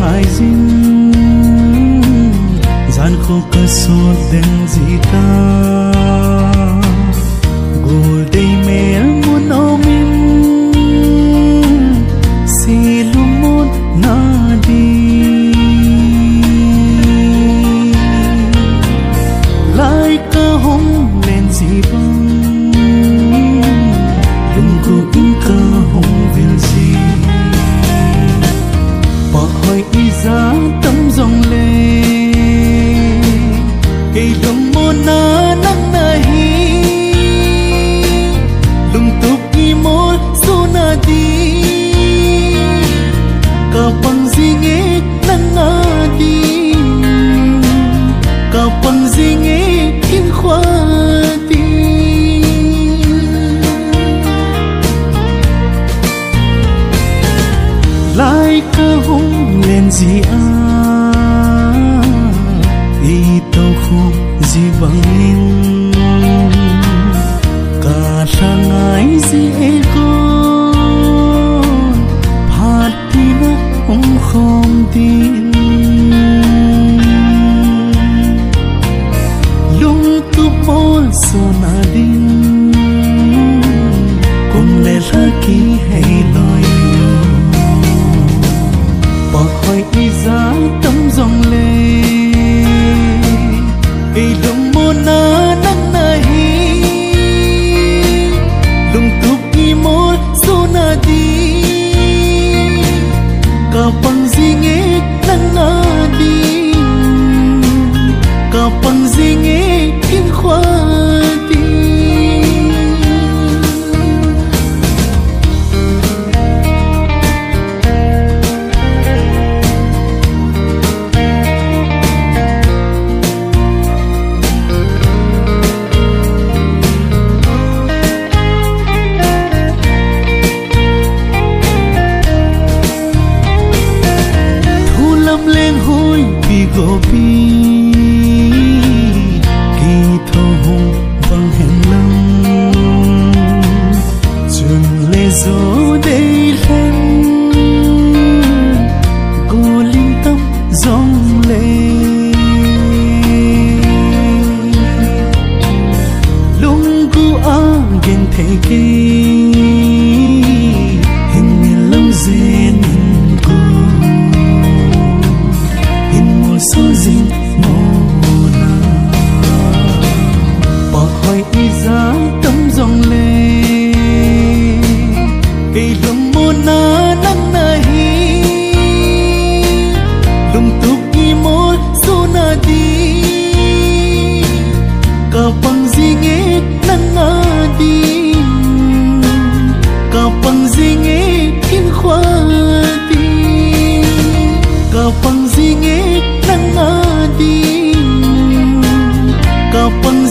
Ai dinh gian khô cơ suốt đen gì ta gồ đầy mẹ muốn ôm im xì luôn muốn na đi lại ca hông lên gì băng đừng cố in ca hông về gì giá tấm dòng lệ cây đồng môn na nắng na hi lung tuk i mol su na đi cả bằng gì nghe nắng na đi cả bằng gì nghe in khoa đi lại cơ hung lên gì ý tao không gì bằng in cả sang ai gì con phát đi nó cũng không tin lung tu bol sona din cùng lẽ kỳ hay lời hỏi ý giá tấm dòng lệ cây đồng môn na nắng na hi lung tuk i mol su na đi cả bằng gì nghe nắng na đi cả bằng gì nghe in khoa đi gopi kỳ thâu hùng bằng hẹn lăng trường lê gió đây lên cô linh tâm dòng lệ lung cu a ghen thế kỳ hình miền lâu dên số dinh mồ na bỏ hỏi ý giá tấm dòng lệ cây đồng môn na nắng na hi lung tuk i mol su na đi cả bằng gì nghe nắng na đi cả bằng gì nghe in khoa đi cả bằng gì nghe nắng na đi cả bằng